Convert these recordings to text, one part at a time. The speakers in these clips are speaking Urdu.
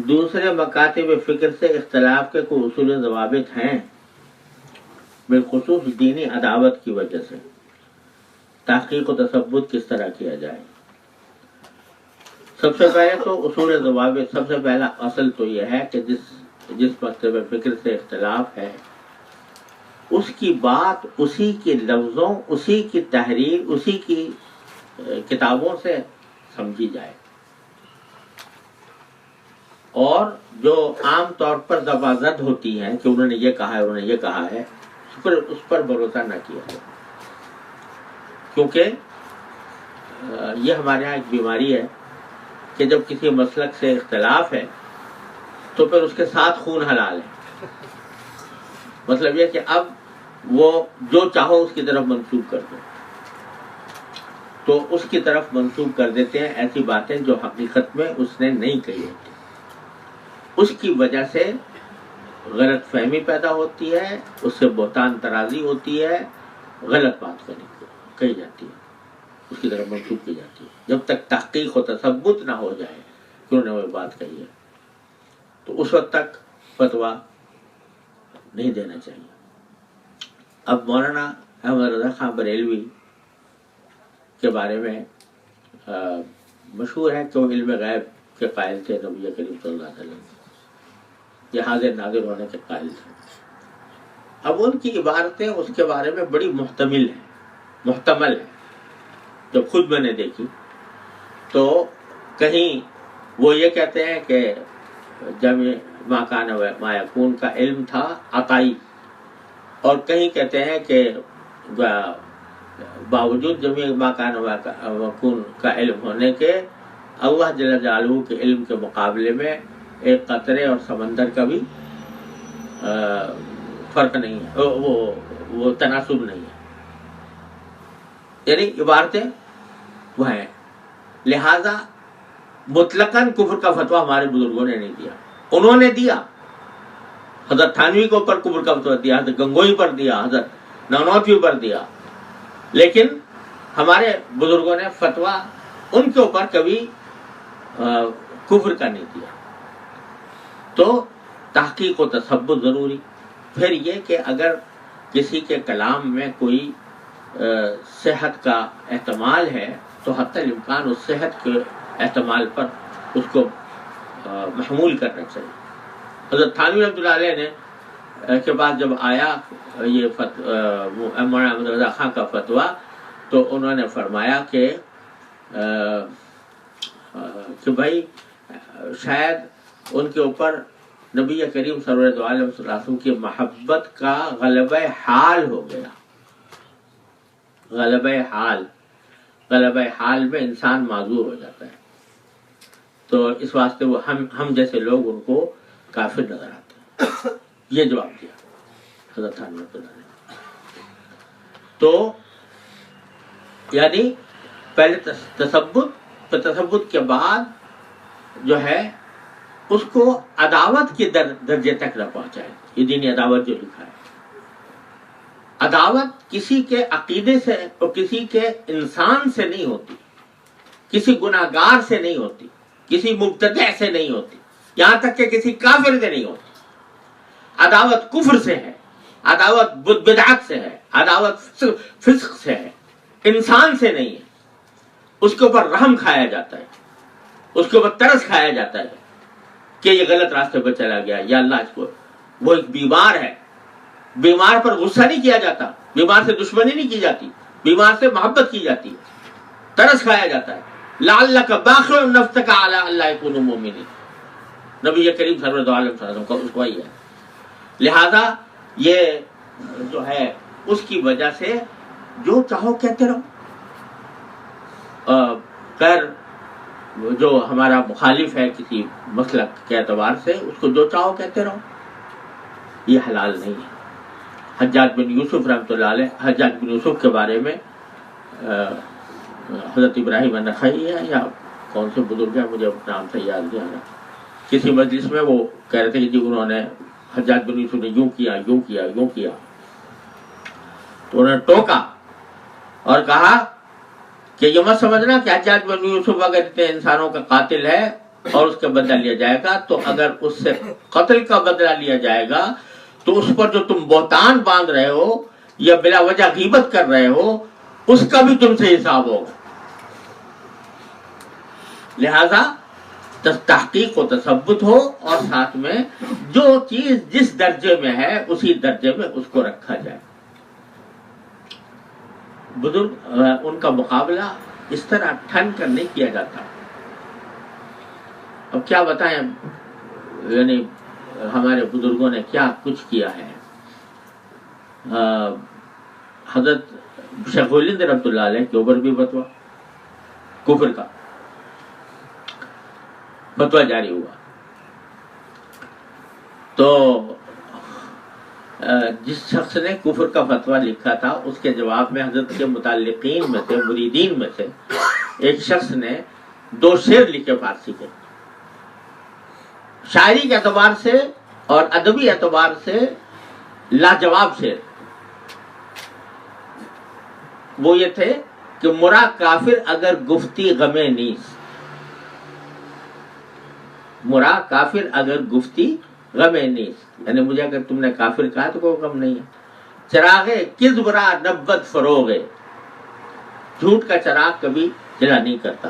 دوسرے مکاتب فکر سے اختلاف کے کوئی اصول و ضوابط ہیں، بالخصوص دینی عداوت کی وجہ سے تحقیق و تثبت کس طرح کیا جائے؟ سب سے پہلے تو اصول ضوابط، سب سے پہلا اصل تو یہ ہے کہ جس مکتب فکر سے اختلاف ہے اس کی بات اسی کے لفظوں، اسی کی تحریر، اسی کی کتابوں سے سمجھی جائے، اور جو عام طور پر زبازد ہوتی ہیں کہ انہوں نے یہ کہا ہے، انہوں نے یہ کہا ہے، اس پر بھروسہ نہ کیا جائے، کیونکہ یہ ہمارے ہاں ایک بیماری ہے کہ جب کسی مسلک سے اختلاف ہے تو پھر اس کے ساتھ خون حلال ہے، مطلب یہ کہ اب وہ جو چاہو اس کی طرف منسوب کر دو، تو اس کی طرف منسوب کر دیتے ہیں ایسی باتیں جو حقیقت میں اس نے نہیں کہی ہوتی، اس کی وجہ سے غلط فہمی پیدا ہوتی ہے، اس سے بہتان ترازی ہوتی ہے، غلط بات کہی جاتی ہے، اس کی طرف منسوب کی جاتی ہے، جب تک تحقیق و تثبت نہ ہو جائے کہ انہوں نے وہ بات کہی ہے تو اس وقت تک فتویٰ نہیں دینا چاہیے۔ اب مولانا احمد رضا خان بریلوی کے بارے میں مشہور ہے کہ وہ علم غیب کے قائل تھے، نبی کریم صلی اللہ علیہ وسلم یہ حاضر ناظر ہونے کے قائل تھے۔ اب ان کی عبارتیں اس کے بارے میں بڑی محتمل ہے، جب خود میں نے دیکھی تو کہیں وہ یہ کہتے ہیں کہ جمع ما کان و ما یکون کا علم تھا عطائی، اور کہیں کہتے ہیں کہ باوجود جمع ما کان و یکون کا علم ہونے کے اللہ جل جلالہ کے علم کے مقابلے میں ایک قطرے اور سمندر کا بھی فرق نہیں ہے، وہ تناسب نہیں ہے، یعنی عبارتیں وہ ہیں۔ لہذا مطلقاً کفر کا فتویٰ ہمارے بزرگوں نے نہیں دیا، انہوں نے دیا، حضرت تھانوی کے اوپر کفر کا فتویٰ دیا، حضرت گنگوئی پر دیا، حضرت نانوتوی پر دیا، لیکن ہمارے بزرگوں نے فتویٰ ان کے اوپر کبھی کفر کا نہیں دیا۔ تو تحقیق و تثبت ضروری۔ پھر یہ کہ اگر کسی کے کلام میں کوئی صحت کا احتمال ہے تو حتی الامکان اس صحت کے احتمال پر اس کو محمول کرنا چاہیے۔ حضرت تھانوی رحمۃ اللہ علیہ نے کے بعد جب آیا یہ مولانا احمد رضا خان کا فتویٰ تو انہوں نے فرمایا کہ بھائی شاید ان کے اوپر نبی کریم صلی اللہ علیہ وسلم کی محبت کا غلبہ حال ہو گیا۔ غلبہ حال میں انسان معذور ہو جاتا ہے، تو اس واسطے وہ ہم جیسے لوگ ان کو کافر نظر آتے ہیں۔ یہ جواب دیا حضرت تھانوی رحمۃ اللہ نے۔ تو یعنی پہلے تثبت، تثبت کے بعد جو ہے اس کو عداوت کے درجے تک نہ پہنچائے۔ یہ دینی عداوت جو لکھا ہے، عداوت کسی کے عقیدے سے اور کسی کے انسان سے نہیں ہوتی، کسی گناہگار سے نہیں ہوتی، کسی مبتدع سے نہیں ہوتی، یہاں تک کہ کسی کافر سے نہیں ہوتی۔ عداوت کفر سے ہے، عداوت بدعت سے ہے، عداوت فسق سے ہے، انسان سے نہیں ہے۔ اس کے اوپر رحم کھایا جاتا ہے، اس کے اوپر ترس کھایا جاتا ہے کہ یہ غلط راستے پر چلا گیا، یا اللہ اس کو، وہ ایک بیمار ہے، بیمار پر غصہ نہیں کیا جاتا، بیمار سے دشمنی نہیں کی جاتی، بیمار سے محبت کی جاتی ہے، ترس کھایا جاتا ہے۔ لعلک باخع نفسک علی الا یکونوا مؤمنین، نبی کریم صلی اللہ علیہ وسلم کا اس کو ہی ہے۔ لہذا یہ جو ہے اس کی وجہ سے جو چاہو کہتے رہو، خیر جو ہمارا مخالف ہے کسی مسلک کے اعتبار سے اس کو جو چاہو کہتے رہو، یہ حلال نہیں ہے۔ حجاج بن یوسف رحمۃ اللہ علیہ، حجاج بن یوسف کے بارے میں حضرت ابراہیم النخعی ہے یا کون سے بزرگ ہیں، مجھے نام سے یاد نہیں آ رہا، کسی مجلس میں وہ کہہ رہے تھے کہ جی انہوں نے حجاج بن یوسف نے یوں کیا یوں کیا یوں کیا. تو انہوں نے ٹوکا اور کہا کہ یہ مت سمجھنا کہ حجاج بن یوسف اگر اتنے انسانوں کا قاتل ہے اور اس کا بدلہ لیا جائے گا تو اگر اس سے قتل کا بدلہ لیا جائے گا تو اس پر جو تم بہتان باندھ رہے ہو یا بلا وجہ غیبت کر رہے ہو اس کا بھی تم سے حساب ہوگا. لہذا تحقیق و تثبت ہو اور ساتھ میں جو چیز جس درجے میں ہے اسی درجے میں اس کو رکھا جائے. بزرگ ان کا مقابلہ اس طرح ٹھن کر نہیں کیا جاتا. اب کیا بتائیں یعنی ہمارے بزرگوں نے کیا کچھ کیا ہے. حضرت شیخ الہند رحمۃ اللہ علیہ کے اوپر بھی فتویٰ کفر کا فتویٰ جاری ہوا. تو جس شخص نے کفر کا فتویٰ لکھا تھا اس کے جواب میں حضرت کے متعلقین میں سے مریدین میں سے ایک شخص نے 2 شعر لکھے فارسی کے. شاعری کے اعتبار سے اور ادبی اعتبار سے لاجواب شعر. وہ یہ تھے کہ مرا کافر اگر گفتی غم نیز، مرا کافر اگر گفتی غم نیز، یعنی مجھے اگر تم نے کافر کہا تو کوئی غم نہیں ہے. چراغ کذب را نبت فروغ، جھوٹ کا چراغ کبھی جلا نہیں کرتا.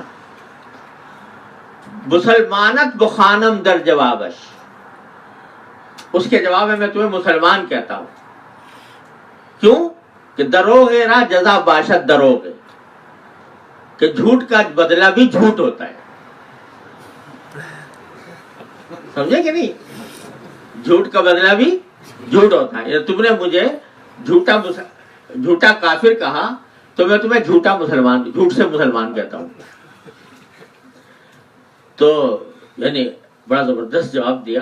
مسلمانت بخانم در جوابش، اس کے جواب میں تمہیں مسلمان کہتا ہوں. کیوں کہ دروغ را جزا باشد دروغ، کہ جھوٹ کا بدلہ بھی جھوٹ ہوتا ہے. سمجھے کہ نہیں؟ جھوٹ کا بدلہ بھی جھوٹ ہوتا ہے. تم نے مجھے جھوٹا کافر کہا تو میں تمہیں جھوٹا مسلمان، جھوٹ سے مسلمان کہتا ہوں. تو یعنی بڑا زبردست جواب دیا.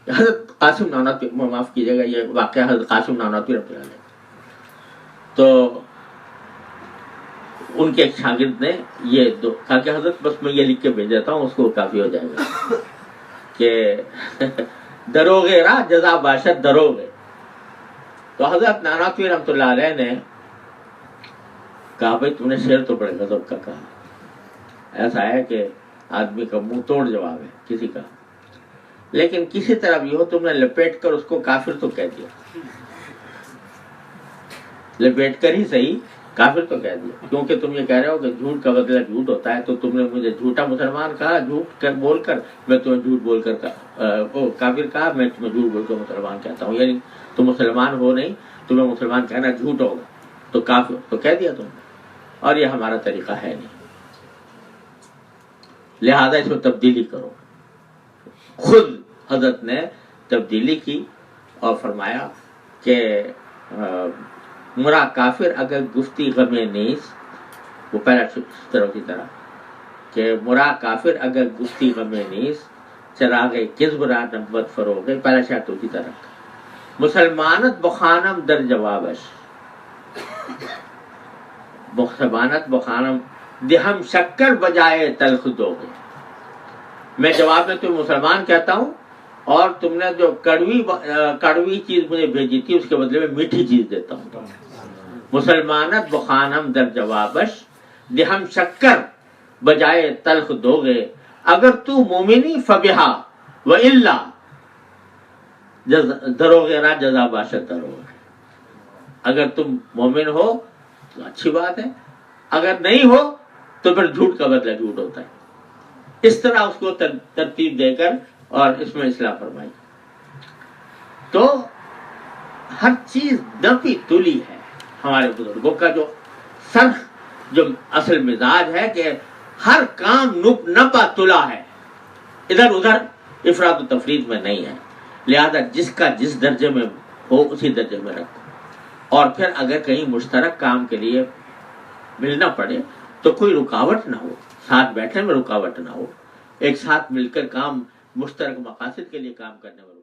حضرت قاسم نانوتوی، معاف کیجیے گا یہ واقعہ حضرت قاسم نانوتوی رحمۃ اللہ علیہ، تو ان کے ایک شاگرد نے یہ کہا کہ حضرت بس میں یہ لکھ کے بھیج دیتا ہوں، اس کو کافی ہو جائے گا کہ دروغ را جزا باشد دروغ. تو حضرت نانوتوی رحمۃ اللہ علیہ نے کہا بھائی تم نے شعر تو بڑے غضب کا کہا. ایسا ہے کہ آدمی کا منہ توڑ جواب ہے کسی کا، لیکن کسی طرح بھی ہو تم نے لپیٹ کر اس کو کافر تو کہہ دیا، لپیٹ کر ہی صحیح کافر تو کہہ دیا. کیونکہ تم یہ کہہ رہے ہو کہ جھوٹ کا بدلہ جھوٹ ہوتا ہے، تو تم نے مجھے جھوٹا مسلمان کہا، جھوٹ کر بول کر میں تمہیں جھوٹ بول کر کافر کہا، میں تمہیں جھوٹ بول کر مسلمان کہتا ہوں. یعنی تم مسلمان ہو نہیں، تمہیں مسلمان کہنا جھوٹ ہوگا، تو کافر تو کہہ دیا تم نے. اور یہ ہمارا طریقہ ہے نہیں، لہذا اس میں تبدیلی کرو. خود حضرت نے تبدیلی کی اور فرمایا کہ مرا کافر اگر گفتی غم نیز، وہ پہلا طرح کی طرح کہ مرا کافر اگر گفتی غم نیز، چراغ کذب را نبوت فروغ، پہلا شرط کی طرح. مسلمانت بخانم در جوابش، مسلمانت بخانم دہم شکر بجائے تلخ دوگے. میں جواب میں تمہیں مسلمان کہتا ہوں اور تم نے جو کڑوی چیز مجھے بھیجی تھی اس کے بدلے میں میٹھی چیز دیتا ہوں. مسلمانت بخانم در جوابش دہم شکر بجائے تلخ دوگے، اگر تو مومنی فبہا و الا دروغ را جزا باشد دروغ. اگر تم مومن ہو تو اچھی بات ہے، اگر نہیں ہو تو پھر جھوٹ کا بدلہ جھوٹ ہوتا ہے. اس طرح اس کو ترتیب دے کر اور اس میں اصلاح فرمائی. تو ہر چیز نپی تلی ہے. ہمارے بزرگوں کا جو سرخ جو اصل مزاج ہے کہ ہر کام نپا تلا ہے، ادھر ادھر افراد و تفرید میں نہیں ہے. لہذا جس کا جس درجے میں ہو اسی درجے میں رکھو. اور پھر اگر کہیں مشترک کام کے لیے ملنا پڑے تو کوئی رکاوٹ نہ ہو، ساتھ بیٹھنے میں رکاوٹ نہ ہو، ایک ساتھ مل کر کام مشترک مقاصد کے لیے کام کرنے میں